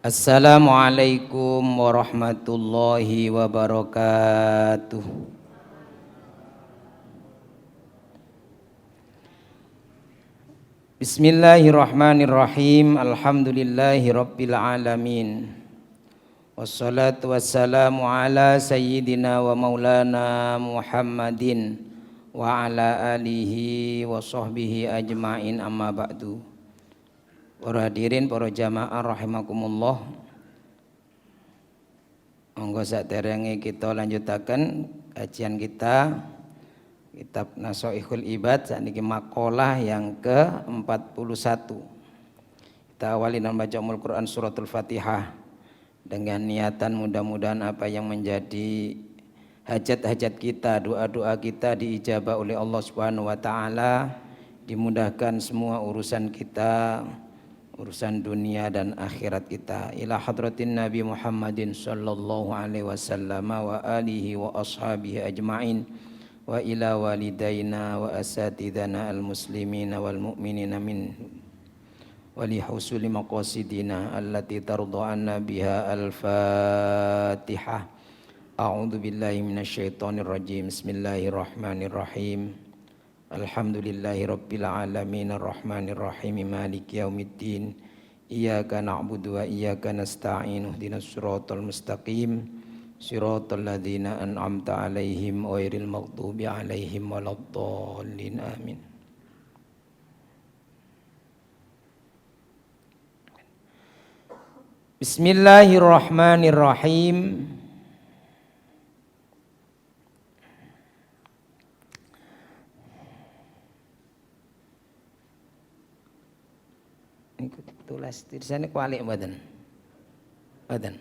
Assalamualaikum warahmatullahi wabarakatuh. Bismillahirrahmanirrahim. Alhamdulillahi rabbil alamin. Wassalatu wassalamu ala sayyidina wa maulana Muhammadin wa ala alihi wa sahbihi ajma'in, amma ba'du. Para hadirin, para jamaah rahimakumullah. Monggo saderenge kita lanjutaken kajian kita kitab Nashaikhul Ibad, sakniki makalah yang ke-41. Kita awali dengan baca Quran suratul Fatihah dengan niatan mudah-mudahan apa yang menjadi hajat-hajat kita, doa-doa kita diijabah oleh Allah Subhanahu wa taala, dimudahkan semua urusan kita, urusan dunia dan akhirat kita. Ila hadratin Nabi Muhammadin sallallahu alaihi wasallam wa alihi wa ashabihi ajma'in, wa ila walidaina wa asatidana al-muslimina wal mu'minina min wa li husuli maqasidina allati tarda'anna biha. Al-Fatihah. A'udzu billahi minasyaitonir rajim. Bismillahirrahmanirrahim. Alhamdulillahi rabbil alamin arrahmanir rahim maliki yaumiddin. Iyyaka na'budu wa iyyaka nasta'in. Ihdinas siratal mustaqim. Siratal ladzina an'amta 'alaihim ghairil maghdubi 'alaihim waladdallin. Amin. Bismillahirrahmanirrahim. Tulis tulisannya kualik mboten? Mboten.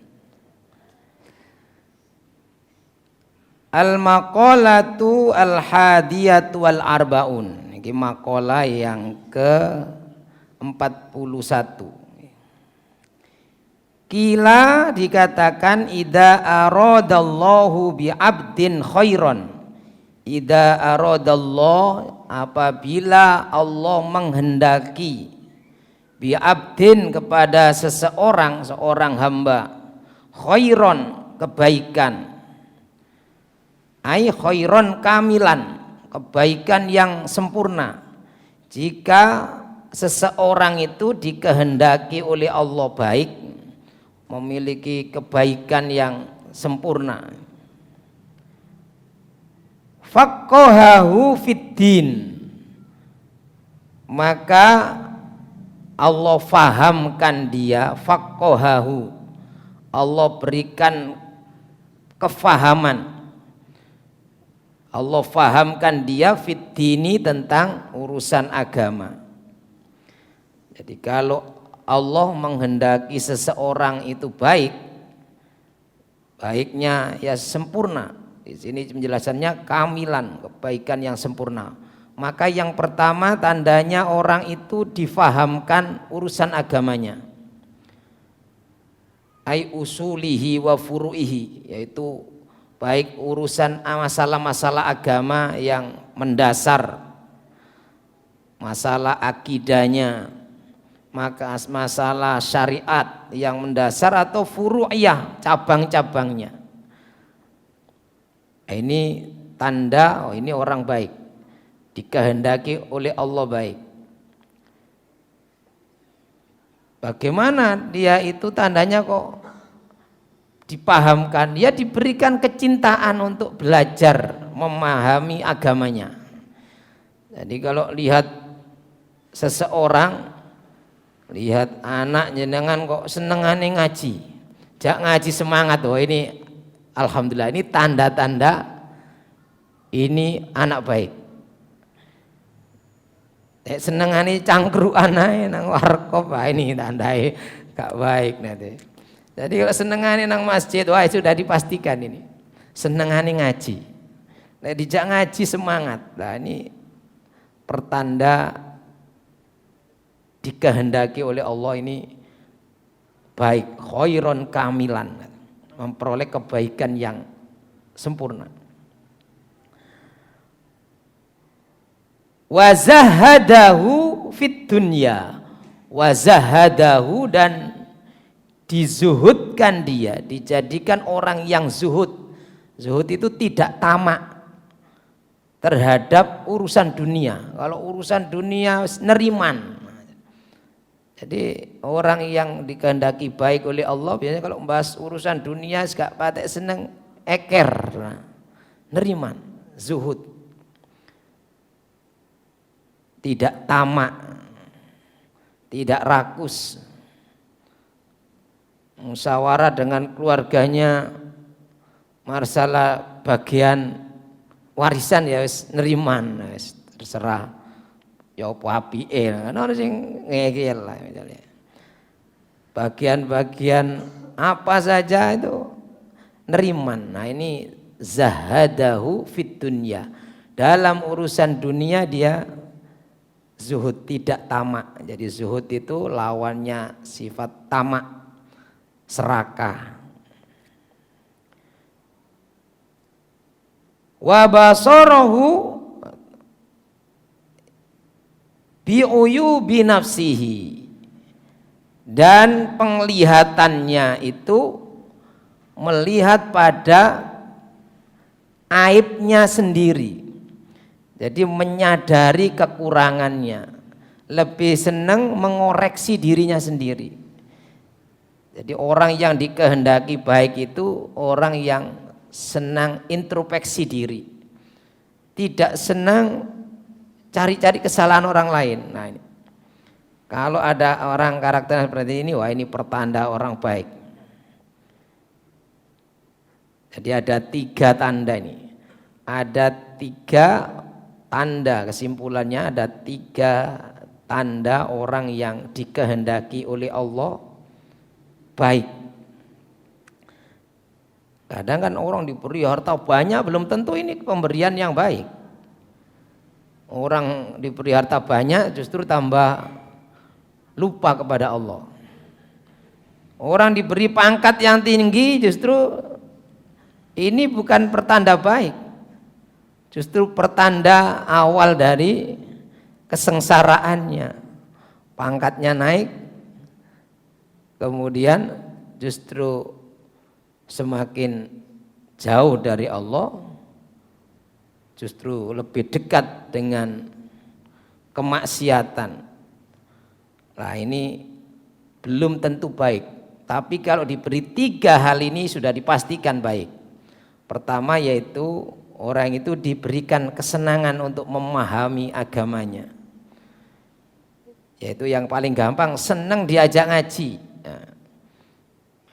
Al-maqalatu al-hadiyatu wal arbaun. Ini maqalah yang ke-41. Kila dikatakan idza aradallahu bi 'abdin khairan. Idza aradallahu, apabila Allah menghendaki, bi abdin, kepada seorang hamba, khairon, kebaikan, ai khairon kamilan, kebaikan yang sempurna. Jika seseorang itu dikehendaki oleh Allah baik, memiliki kebaikan yang sempurna, faqahahu fiddin, maka Allah fahamkan dia, faqahahu, Allah berikan kefahaman, Allah fahamkan dia fiddini, tentang urusan agama. Jadi kalau Allah menghendaki seseorang itu baik, baiknya ya sempurna. Di sini penjelasannya kamilan, kebaikan yang sempurna. Maka yang pertama tandanya orang itu difahamkan urusan agamanya, ai usulihi wa furu'ihi, yaitu baik urusan masalah-masalah agama yang mendasar, masalah akidahnya, maka masalah syariat yang mendasar, atau furu'iyah, cabang-cabangnya. Ini tanda, oh ini orang baik, dikehendaki oleh Allah baik. Bagaimana dia itu tandanya kok dipahamkan? Dia diberikan kecintaan untuk belajar memahami agamanya. Jadi kalau lihat seseorang, lihat anak jenengan kok senengane ngaji, jak ngaji semangat, oh ini alhamdulillah, ini tanda-tanda ini anak baik. Senengane cangkruan ae nang warkop, ini tandai gak baik nanti. Jadi kalau senengane nang masjid, wah sudah dipastikan ini senengane ngaji. Nek dijak ngaji semangat. Nah ini pertanda dikehendaki oleh Allah ini baik, khairon kamilan, memperoleh kebaikan yang sempurna. Wazahadahu fit dunya, wazahadahu, dan dizuhudkan dia, dijadikan orang yang zuhud. Zuhud itu tidak tamak terhadap urusan dunia. Kalau urusan dunia neriman. Jadi orang yang dikehendaki baik oleh Allah biasanya kalau membahas urusan dunia gak patek seneng, eker, neriman, zuhud, tidak tamak, tidak rakus, musyawarah dengan keluarganya masalah bagian warisan ya wis neriman, wis terserah. Ya apa apike, ana sing ngeyel lah misalnya. Bagian-bagian apa saja itu neriman. Nah ini zahadahu fit dunya. Dalam urusan dunia dia zuhud, tidak tamak. Jadi zuhud itu lawannya sifat tamak, serakah. Wa basarahu bi'uyubi nafsihi, dan penglihatannya itu melihat pada aibnya sendiri. Jadi menyadari kekurangannya, lebih senang mengoreksi dirinya sendiri. Jadi orang yang dikehendaki baik itu orang yang senang introspeksi diri, tidak senang cari-cari kesalahan orang lain. Nah ini, kalau ada orang karakter seperti ini, wah ini pertanda orang baik. Jadi ada 3 tanda ini. Ada 3 tanda, kesimpulannya ada 3 tanda orang yang dikehendaki oleh Allah baik. Kadang kan orang diberi harta banyak belum tentu ini pemberian yang baik. Orang diberi harta banyak justru tambah lupa kepada Allah. Orang diberi pangkat yang tinggi justru ini bukan pertanda baik. Justru pertanda awal dari kesengsaraannya. Pangkatnya naik, kemudian justru semakin jauh dari Allah, justru lebih dekat dengan kemaksiatan. Nah ini belum tentu baik. Tapi kalau diberi 3 hal ini sudah dipastikan baik. Pertama yaitu orang itu diberikan kesenangan untuk memahami agamanya. Yaitu yang paling gampang senang diajak ngaji.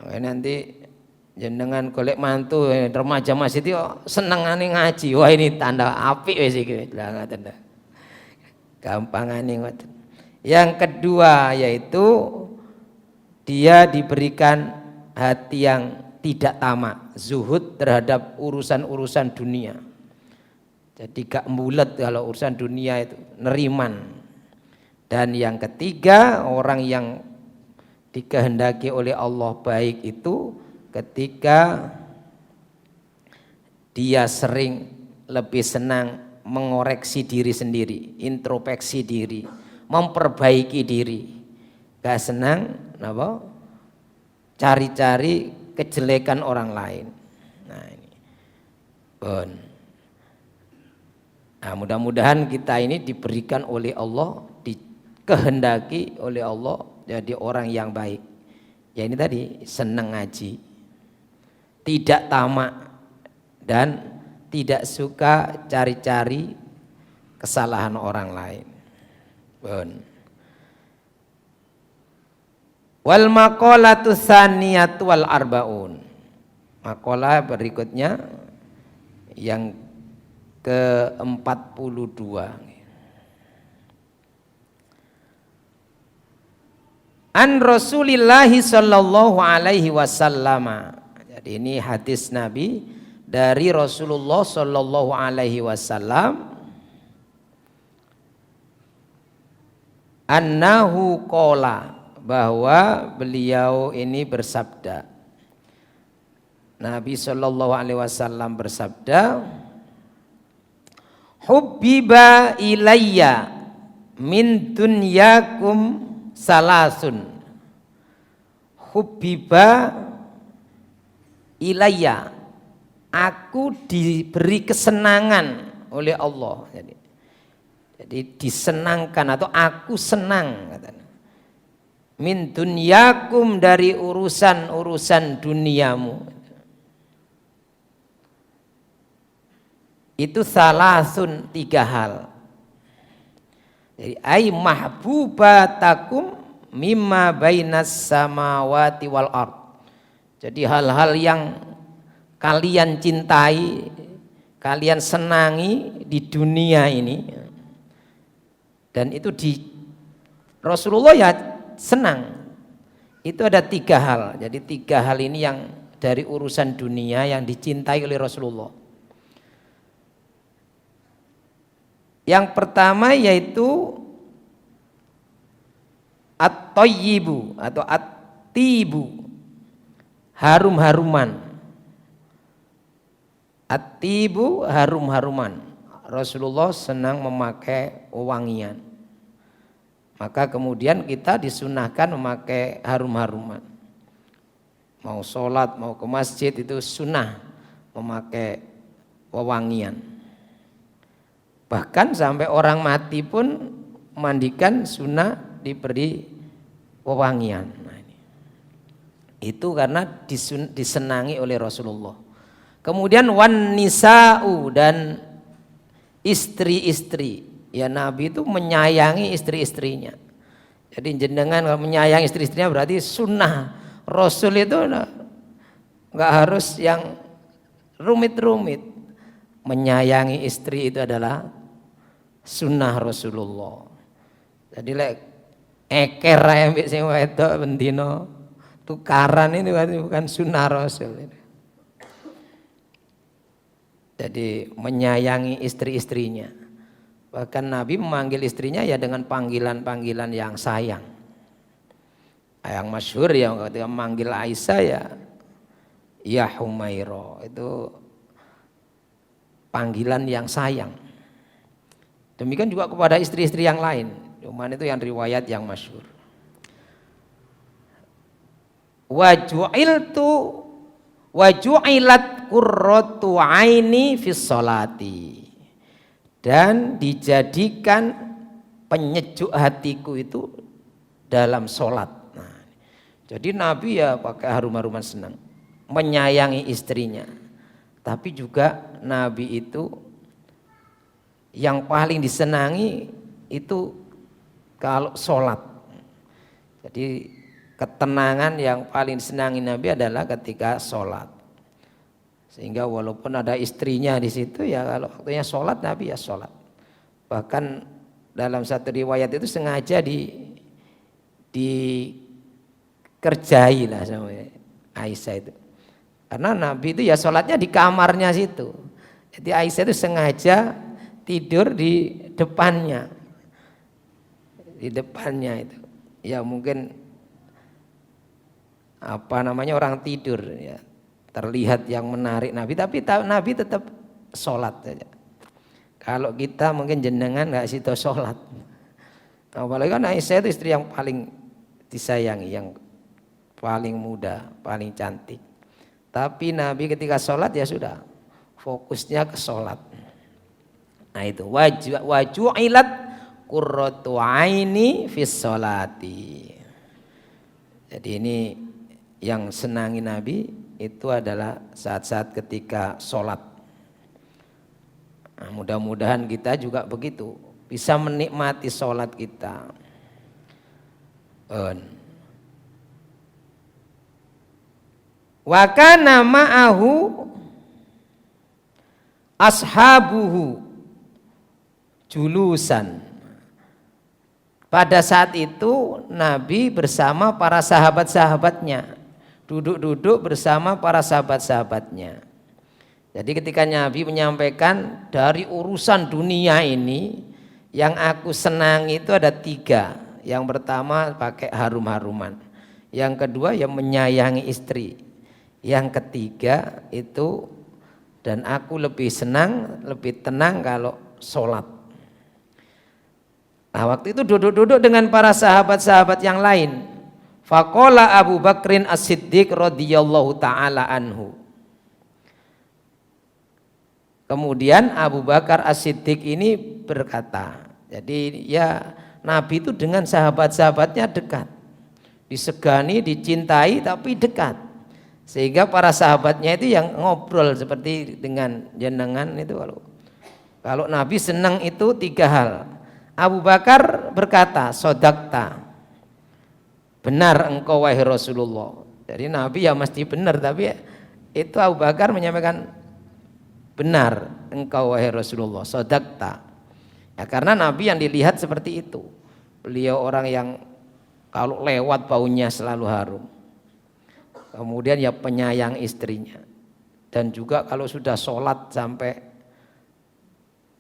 Nah, nanti jenengan golek mantu remaja masjid itu senengane ngaji. Wah ini tanda apik wis iki. Lah ngoten. Gampangane ngoten. Yang kedua yaitu dia diberikan hati yang tidak tamak, zuhud terhadap urusan-urusan dunia. Jadi gak mulet kalau urusan dunia itu, neriman. Dan yang ketiga, orang yang dikehendaki oleh Allah baik itu ketika dia sering lebih senang mengoreksi diri sendiri, introspeksi diri, memperbaiki diri. Gak senang apa? Cari-cari kejelekan orang lain. Nah ini. Bon. Nah, mudah-mudahan kita ini diberikan oleh Allah, dikehendaki oleh Allah jadi orang yang baik. Ya ini tadi senang ngaji, tidak tamak dan tidak suka cari-cari kesalahan orang lain. Bon. Wal maqalatu tsaniyatu wal arbaun. Maqalah berikutnya yang ke-42. An Rasulillahi sallallahu alaihi wasallam. Jadi ini hadis Nabi dari Rasulullah sallallahu alaihi wasallam. Annahu qala, bahwa beliau ini bersabda. Nabi sallallahu alaihi wasallam bersabda, hubbiba ilayya min dunyakum salasun. hubbiba ilayya, aku diberi kesenangan oleh Allah. Jadi disenangkan atau aku senang katanya. Min dunyakum, dari urusan-urusan duniamu. Itu salasun, 3 hal. Jadi ay mahbubatakum mimma bainas samawati wal ard. Jadi hal-hal yang kalian cintai, kalian senangi di dunia ini, dan itu di Rasulullah ya senang. Itu ada 3 hal. Jadi 3 hal ini yang dari urusan dunia yang dicintai oleh Rasulullah. Yang pertama yaitu at-thayyibu atau at-tibu, harum-haruman. At-tibu, harum-haruman. Rasulullah senang memakai wangian. Maka kemudian kita disunahkan memakai harum-haruman. Mau sholat, mau ke masjid itu sunnah memakai wewangian. Bahkan sampai orang mati pun mandikan sunnah diberi wewangian. Nah, ini. Itu karena disenangi oleh Rasulullah. Kemudian wan nisa'u, dan istri-istri. Ya Nabi itu menyayangi istri-istrinya. Jadi jenengan kalau menyayangi istri-istrinya berarti sunnah. Rasul itu enggak harus yang rumit-rumit. Menyayangi istri itu adalah sunnah Rasulullah. Jadi lek eker ae mbek sing wedok bendina tukaran ini bukan sunnah Rasul. Jadi menyayangi istri-istrinya. Bahkan Nabi memanggil istrinya ya dengan panggilan-panggilan yang sayang. Yang masyhur ya ketika memanggil Aisyah ya Humaira, itu panggilan yang sayang. Demikian juga kepada istri-istri yang lain. Cuman itu yang riwayat yang masyhur. Waju'ilat qurratu aini fis sholati, dan dijadikan penyejuk hatiku itu dalam sholat. Nah, jadi Nabi ya pakai harum-haruman senang, menyayangi istrinya. Tapi juga Nabi itu yang paling disenangi itu kalau sholat. Jadi ketenangan yang paling disenangi Nabi adalah ketika sholat. Sehingga walaupun ada istrinya di situ ya kalau waktunya sholat Nabi ya sholat. Bahkan dalam satu riwayat itu sengaja dikerjai lah sama Aisyah itu. Karena Nabi itu ya sholatnya di kamarnya situ. Jadi Aisyah itu sengaja tidur di depannya. Di depannya itu. Ya mungkin orang tidur ya. Terlihat yang menarik Nabi, tapi Nabi tetap sholat saja. Kalau kita mungkin jenengan nggak situ sholat. Apalagi kan Aisyah itu istri yang paling disayangi, yang paling muda, paling cantik. Tapi Nabi ketika sholat ya sudah fokusnya ke sholat. Nah itu waju'ilat qurratu aini fis sholati. Jadi ini yang senangi Nabi itu adalah saat-saat ketika sholat. Nah, mudah-mudahan kita juga begitu, bisa menikmati sholat kita. Wa kana ma'ahu ashabuhu julusan. Pada saat itu Nabi bersama para sahabat-sahabatnya, duduk-duduk bersama para sahabat-sahabatnya. Jadi ketika Nabi menyampaikan dari urusan dunia ini yang aku senangi itu ada 3. Yang pertama pakai harum-haruman. Yang kedua ya menyayangi istri. Yang ketiga itu dan aku lebih senang, lebih tenang kalau sholat. Nah waktu itu duduk-duduk dengan para sahabat-sahabat yang lain. Faqala Abu Bakrin As-Siddiq radhiyallahu taala anhu. Kemudian Abu Bakar As-Siddiq ini berkata, jadi ya Nabi itu dengan sahabat-sahabatnya dekat, disegani, dicintai tapi dekat, sehingga para sahabatnya itu yang ngobrol seperti dengan jenengan itu. Kalau Nabi senang itu 3 hal. Abu Bakar berkata, sodakta, benar engkau wahai Rasulullah. Jadi Nabi ya mesti benar, tapi itu Abu Bakar menyampaikan, benar engkau wahai Rasulullah, sodakta. Ya, karena Nabi yang dilihat seperti itu. Beliau orang yang kalau lewat baunya selalu harum. Kemudian ya penyayang istrinya. Dan juga kalau sudah sholat sampai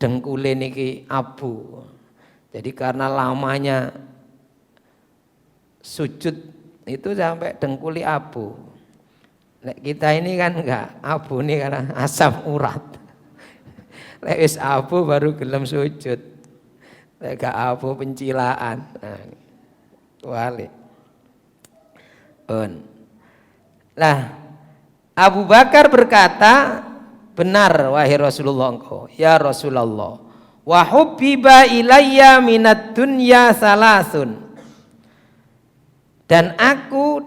dengkule niki abu. Jadi karena lamanya sujud itu sampai dengkuli abu. Kita ini kan enggak, abu ini karena asam urat. Lek abu baru gelem sujud. Lek gak abu pencilaan. Nah, wali. Nah, Abu Bakar berkata, benar wahai Rasulullah engkau, ya Rasulullah, wa hubbiba ilayya minad dunya salasun. Dan aku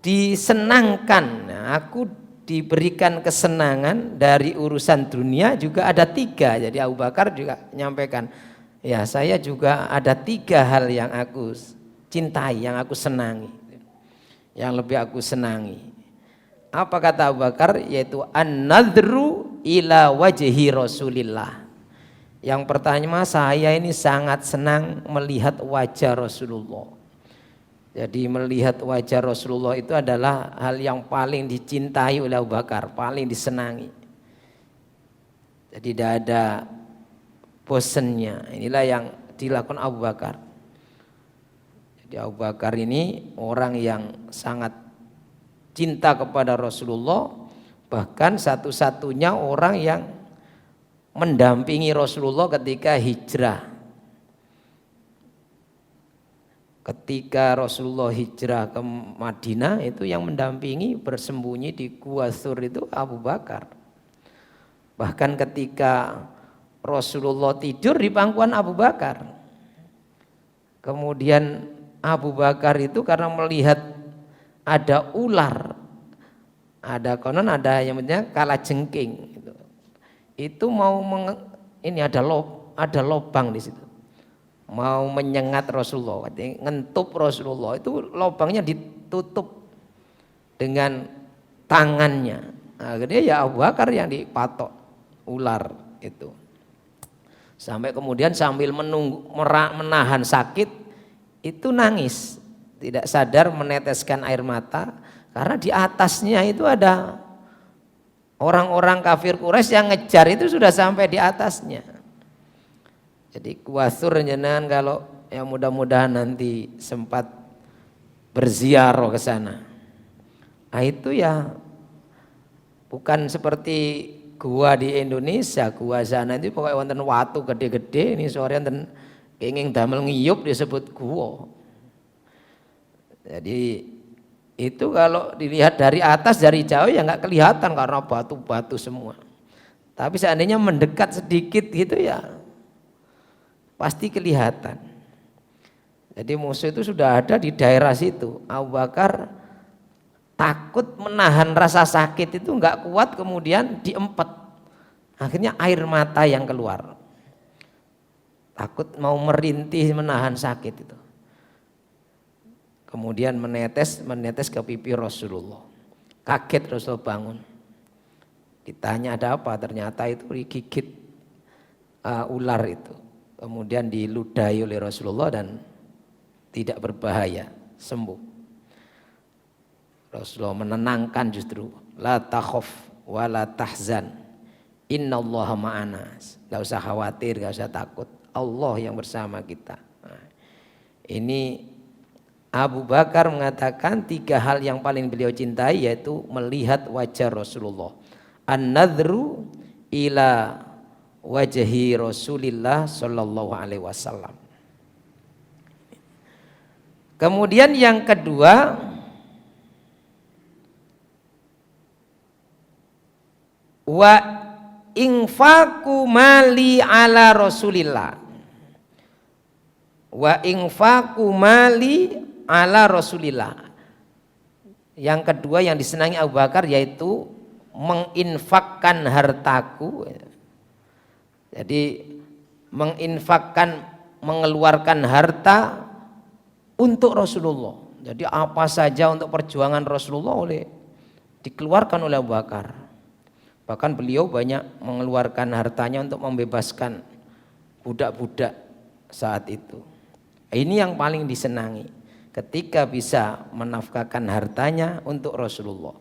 disenangkan, aku diberikan kesenangan dari urusan dunia juga ada 3. Jadi Abu Bakar juga menyampaikan, ya saya juga ada 3 hal yang aku cintai, yang aku senangi, yang lebih aku senangi. Apa kata Abu Bakar? Yaitu an-nadhru ila wajhi Rasulillah. Yang pertama, saya ini sangat senang melihat wajah Rasulullah. Jadi melihat wajah Rasulullah itu adalah hal yang paling dicintai oleh Abu Bakar, paling disenangi. Jadi tidak ada bosennya. Inilah yang dilakukan Abu Bakar. Jadi Abu Bakar ini orang yang sangat cinta kepada Rasulullah, bahkan satu-satunya orang yang mendampingi Rasulullah ketika hijrah. Ketika Rasulullah hijrah ke Madinah, itu yang mendampingi bersembunyi di Gua Tsur itu Abu Bakar. Bahkan ketika Rasulullah tidur di pangkuan Abu Bakar, kemudian Abu Bakar itu karena melihat ada ular, ada konon ada yang namanya kalajengking, itu mau ini ada lubang di situ, mau menyengat Rasulullah, ngentup Rasulullah, itu lubangnya ditutup dengan tangannya. Akhirnya ya Abu Bakar yang dipatok ular itu. Sampai kemudian sambil menahan sakit itu nangis, tidak sadar meneteskan air mata karena di atasnya itu ada orang-orang kafir Quraisy yang ngejar, itu sudah sampai di atasnya. Jadi Gua Tsur jenengan kalau ya mudah-mudahan nanti sempat berziarah ke sana. Nah itu ya bukan seperti gua di Indonesia, gua sana itu pokoknya wonten watu gede-gede, ini sore wonten kenging damel ngiyup disebut gua. Jadi itu kalau dilihat dari atas dari jauh ya nggak kelihatan karena batu-batu semua. Tapi seandainya mendekat sedikit gitu ya pasti kelihatan. Jadi musuh itu sudah ada di daerah situ. Abu Bakar takut menahan rasa sakit itu nggak kuat, kemudian diempet. Akhirnya air mata yang keluar. Takut mau merintih menahan sakit itu. Kemudian menetes ke pipi Rasulullah. Kaget Rasul bangun. Ditanya ada apa? Ternyata itu digigit ular itu. Kemudian diludahi oleh Rasulullah dan tidak berbahaya, sembuh. Rasulullah menenangkan justru, la takhaf wa la tahzan, innallaha ma'ana. Gak usah khawatir, gak usah takut, Allah yang bersama kita. Nah, ini Abu Bakar mengatakan 3 hal yang paling beliau cintai, yaitu melihat wajah Rasulullah, an-nadhru ila wajhi Rasulillah sallallahu alaihi wasallam. Kemudian yang kedua, wa infaqu mali ala Rasulillah. Wa infaqu mali ala Rasulillah. Yang kedua yang disenangi Abu Bakar yaitu menginfakkan hartaku. Jadi menginfakkan, mengeluarkan harta untuk Rasulullah. Jadi apa saja untuk perjuangan Rasulullah dikeluarkan oleh Abu Bakar. Bahkan beliau banyak mengeluarkan hartanya untuk membebaskan budak-budak saat itu. Ini yang paling disenangi, ketika bisa menafkahkan hartanya untuk Rasulullah.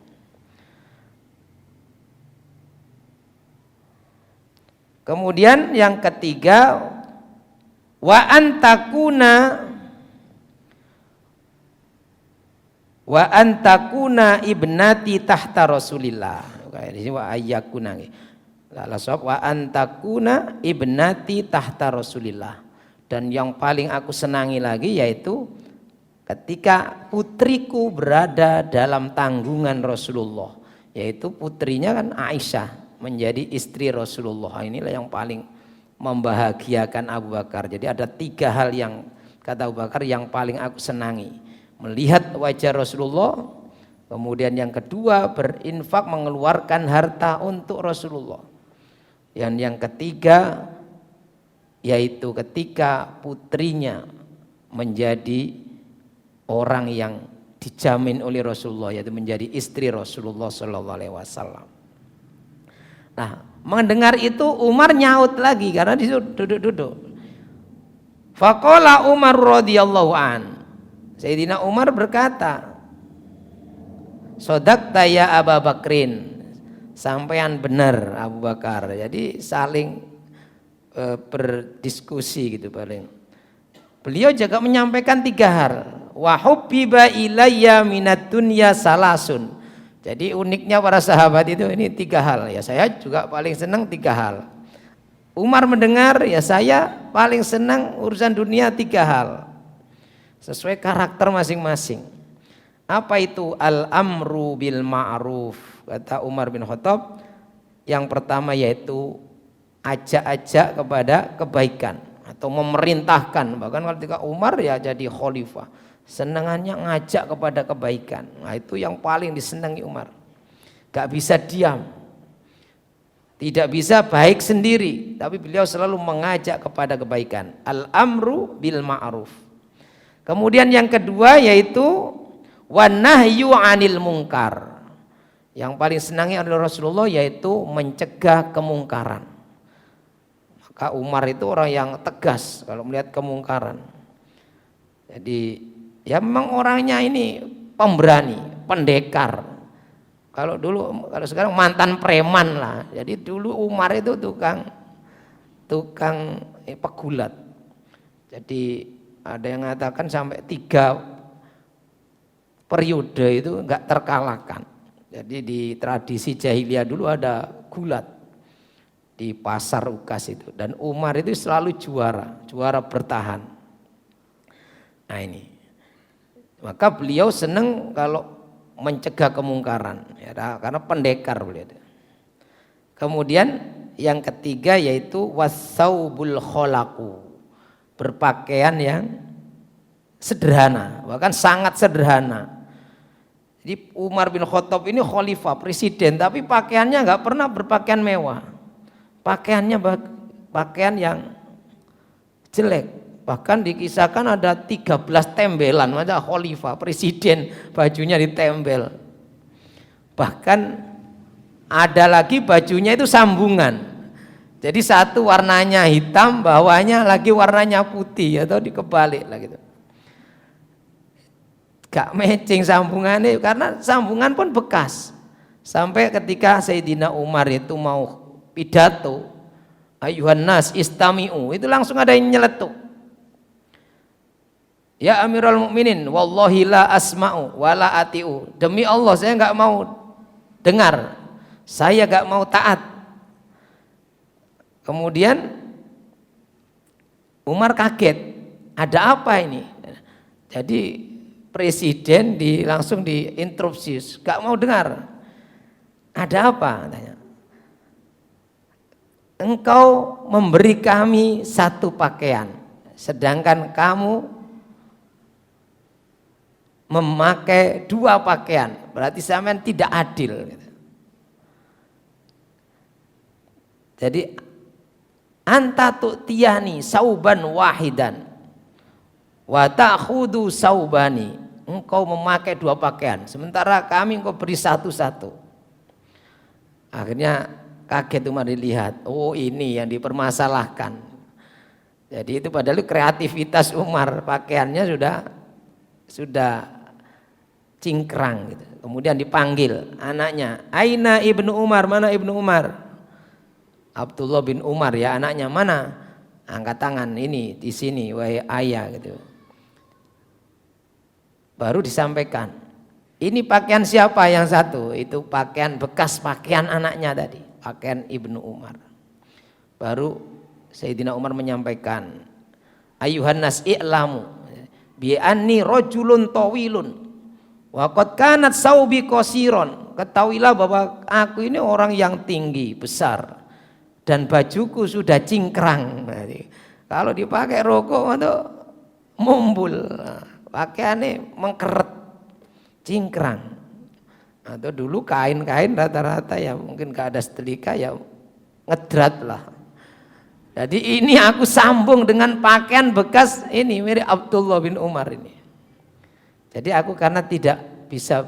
Kemudian yang ketiga, wa antakuna ibnati tahta Rasulillah. Kayak di sini wa ayyakuna. Wa antakuna ibnati tahta Rasulillah. Dan yang paling aku senangi lagi yaitu ketika putriku berada dalam tanggungan Rasulullah, yaitu putrinya kan Aisyah menjadi istri Rasulullah. Inilah yang paling membahagiakan Abu Bakar. Jadi ada 3 hal yang kata Abu Bakar yang paling aku senangi: melihat wajah Rasulullah, kemudian yang kedua berinfak, mengeluarkan harta untuk Rasulullah, dan yang ketiga yaitu ketika putrinya menjadi orang yang dijamin oleh Rasulullah, yaitu menjadi istri Rasulullah Shallallahu Alaihi Wasallam. Nah, mendengar itu Umar nyaut lagi karena disuruh duduk-duduk. Faqala Umar radhiyallahu an. Sayyidina Umar berkata, "Shadaqta ya Abu Bakrin." Sampean benar Abu Bakar. Jadi saling berdiskusi gitu paling. Beliau juga menyampaikan 3 hal. Wa hubbiba ilayya minad dunya salasun. Jadi uniknya para sahabat itu ini 3 hal. Ya saya juga paling senang 3 hal. Umar mendengar, ya saya paling senang urusan dunia 3 hal. Sesuai karakter masing-masing. Apa itu al-amru bil ma'ruf? Kata Umar bin Khattab, yang pertama yaitu ajak-ajak kepada kebaikan atau memerintahkan. Bahkan ketika Umar ya jadi khalifah, senangannya ngajak kepada kebaikan. Nah itu yang paling disenangi Umar. Gak bisa diam, tidak bisa baik sendiri, tapi beliau selalu mengajak kepada kebaikan. Al-amru bil ma'ruf. Kemudian yang kedua yaitu wan nahyu 'anil munkar. Yang paling senangi oleh Rasulullah yaitu mencegah kemungkaran. Maka Umar itu orang yang tegas kalau melihat kemungkaran. Jadi ya memang orangnya ini pemberani, pendekar. Kalau sekarang mantan preman lah. Jadi dulu Umar itu tukang pegulat. Jadi ada yang mengatakan sampai 3 periode itu enggak terkalahkan. Jadi di tradisi jahiliyah dulu ada gulat di pasar Ukas itu, dan Umar itu selalu juara bertahan. Nah ini, maka beliau senang kalau mencegah kemungkaran ya, karena pendekar beliau. Kemudian yang ketiga yaitu wasaubul kholaqu, berpakaian yang sederhana, bahkan sangat sederhana. Jadi Umar bin Khattab ini khalifah, presiden, tapi pakaiannya nggak pernah berpakaian mewah. Pakaiannya pakaian yang jelek. Bahkan dikisahkan ada 13 tembelan, macam khalifah, presiden bajunya ditempel. Bahkan ada lagi bajunya itu sambungan. Jadi satu warnanya hitam, bawahnya lagi warnanya putih atau dikebalik lah gitu. Gak matching sambungannya karena sambungan pun bekas. Sampai ketika Sayyidina Umar itu mau pidato, ayuhan nas istami'u, itu langsung ada yang nyeletuk. Ya Amirul Mukminin, wallahi la asma'u wala ati'u. Demi Allah saya enggak mau dengar, saya enggak mau taat. Kemudian Umar kaget, ada apa ini? Jadi presiden langsung diinterupsi, enggak mau dengar. Ada apa? Tanya. engkau memberi kami satu pakaian, sedangkan kamu memakai dua pakaian, berarti sampean tidak adil. Jadi anta tu'tiyani sauban wahidan wa ta'khudhu saubani, engkau memakai dua pakaian sementara kami engkau beri satu-satu. Akhirnya kaget Umar dilihat, oh ini yang dipermasalahkan. Jadi itu padahal kreativitas Umar, pakaiannya sudah cingkrang gitu. Kemudian dipanggil anaknya, Aina ibnu Umar, mana ibnu Umar? Abdullah bin Umar ya anaknya, mana? Angkat tangan, ini di sini wahai ayah gitu. Baru disampaikan, ini pakaian siapa yang satu? Itu pakaian bekas pakaian anaknya tadi, pakaian ibnu Umar. Baru Sayyidina Umar menyampaikan, ayuhan nas i'lamu bi anni rajulun tawilun wa qad kanat saubi qasiron. Ketahuilah bahwa aku ini orang yang tinggi, besar, dan bajuku sudah cingkrang. Kalau dipakai rokok itu mumbul, pakaiannya mengkeret, cingkrang. Atau dulu kain-kain rata-rata ya mungkin gak ada setrika ya ngedrat lah. Jadi ini aku sambung dengan pakaian bekas ini mirip Abdullah bin Umar ini. Jadi aku karena tidak bisa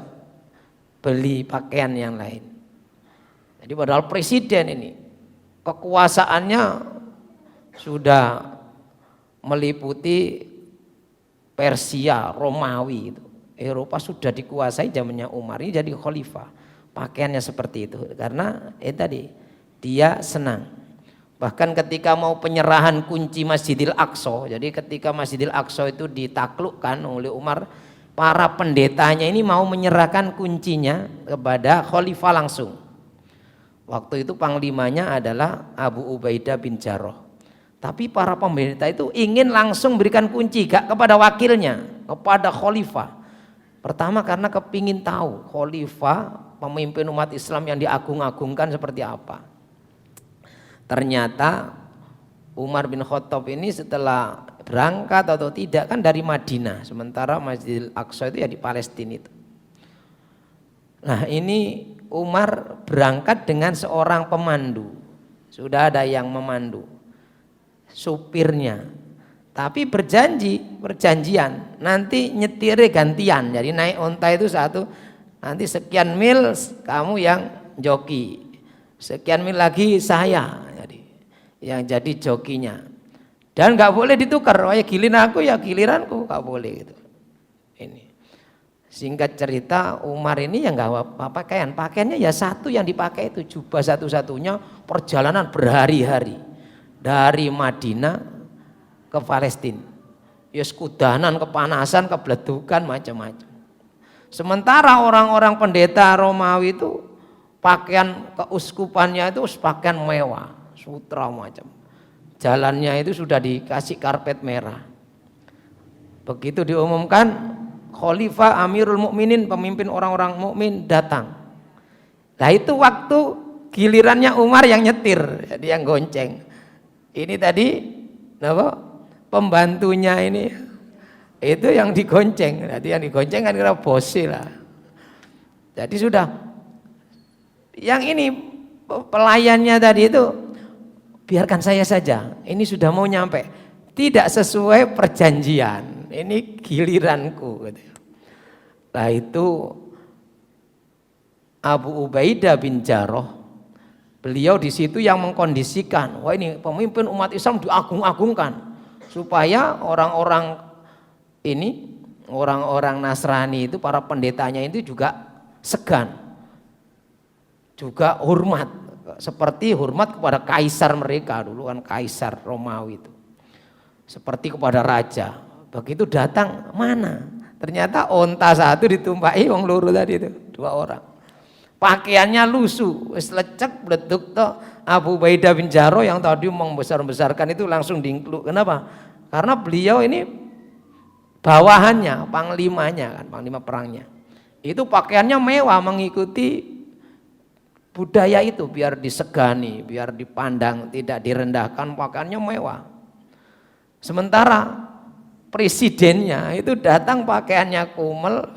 beli pakaian yang lain. Jadi padahal presiden ini kekuasaannya sudah meliputi Persia, Romawi itu. Eropa sudah dikuasai zamannya Umar, ini jadi khalifah. Pakaiannya seperti itu karena tadi dia senang. Bahkan ketika mau penyerahan kunci Masjidil Aqsa, jadi ketika Masjidil Aqsa itu ditaklukkan oleh Umar, para pendetanya ini mau menyerahkan kuncinya kepada khalifah langsung. Waktu itu panglimanya adalah Abu Ubaidah bin Jarrah. Tapi para pendeta itu ingin langsung berikan kunci gak kepada wakilnya, kepada khalifah. Pertama karena kepingin tahu khalifah, pemimpin umat Islam yang diagung-agungkan seperti apa. Ternyata Umar bin Khattab ini setelah berangkat atau tidak kan dari Madinah, sementara Masjidil Aqsa itu ya di Palestina itu. Nah ini Umar berangkat dengan seorang pemandu, sudah ada yang memandu, supirnya. Tapi perjanjian, nanti nyetirnya gantian, jadi naik onta itu satu, nanti sekian mil kamu yang joki, sekian mil lagi saya yang jadi jokinya, dan nggak boleh ditukar, oh ya giliran aku ya giliranku, nggak boleh gitu. Ini singkat cerita Umar ini ya nggak pakaiannya ya satu yang dipakai itu jubah satu-satunya, perjalanan berhari-hari dari Madinah ke Palestina, ya kudanan, kepanasan, kebledukan, macam-macam. Sementara orang-orang pendeta Romawi itu pakaian keuskupannya itu pakaian mewah, sutra macam. Jalannya itu sudah dikasih karpet merah. Begitu diumumkan, Khalifah Amirul Mukminin, pemimpin orang-orang mukmin datang. Nah itu waktu gilirannya Umar yang nyetir, jadi yang gonceng. Ini tadi apa? Pembantunya ini itu yang digonceng. Jadi yang digonceng kan kira bosi lah. Jadi sudah yang ini pelayannya tadi itu biarkan saya saja, ini sudah mau nyampe, tidak sesuai perjanjian, ini giliranku. Nah itu Abu Ubaidah bin Jarrah, beliau di situ yang mengkondisikan, wah ini pemimpin umat Islam diagung-agungkan, supaya orang-orang ini, orang-orang Nasrani itu, para pendetanya itu juga segan, juga hormat. Seperti hormat kepada kaisar mereka dulu kan, kaisar Romawi itu seperti kepada raja. Begitu datang, mana ternyata onta satu ditumpaki wong loro tadi itu, dua orang, pakaiannya lusuh, wis lecek bleduk toh. Abu Ubaidah bin Jarrah yang tadi membesar-besarkan itu langsung diinkluk. Kenapa? Karena beliau ini bawahannya, panglimanya kan, panglima perangnya itu pakaiannya mewah mengikuti budaya itu biar disegani, biar dipandang, tidak direndahkan, pakaiannya mewah. Sementara presidennya itu datang pakaiannya kumel,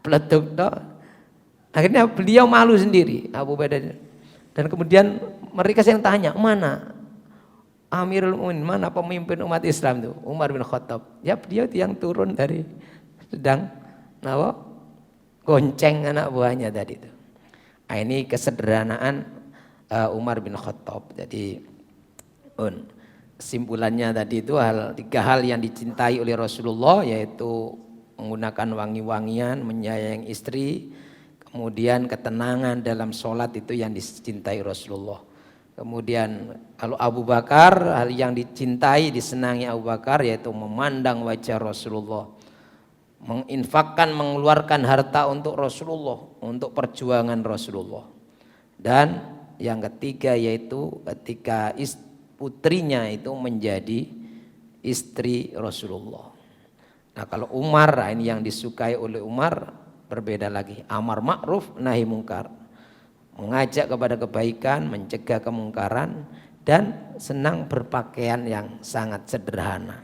beleduk toh. Akhirnya beliau malu sendiri, Abu Ubaidah. Dan kemudian mereka yang tanya, mana Amirul Mukminin, mana pemimpin umat Islam itu? Umar bin Khattab. Ya beliau itu yang turun dari sedang gonceng anak buahnya tadi itu. Nah, ini kesederhanaan Umar bin Khattab. Jadi kesimpulannya tadi itu tiga hal yang dicintai oleh Rasulullah, yaitu menggunakan wangi-wangian, menyayangi istri, kemudian ketenangan dalam sholat itu yang dicintai Rasulullah. Kemudian kalau Abu Bakar, hal yang dicintai, disenangi Abu Bakar yaitu memandang wajah Rasulullah, menginfakkan, mengeluarkan harta untuk Rasulullah, untuk perjuangan Rasulullah. Dan yang ketiga yaitu ketika putrinya itu menjadi istri Rasulullah. Nah kalau Umar, ini yang disukai oleh Umar berbeda lagi. Amar ma'ruf nahi mungkar, mengajak kepada kebaikan, mencegah kemungkaran, dan senang berpakaian yang sangat sederhana.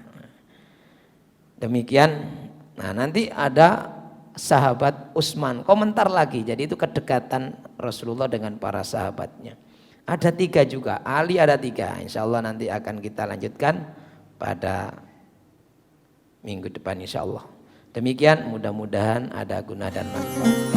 Demikian. Nah nanti ada sahabat Utsman, komentar lagi. Jadi itu kedekatan Rasulullah dengan para sahabatnya. Ada tiga juga, Ali ada tiga. Insya Allah nanti akan kita lanjutkan pada minggu depan insya Allah. Demikian, mudah-mudahan ada guna dan manfaat.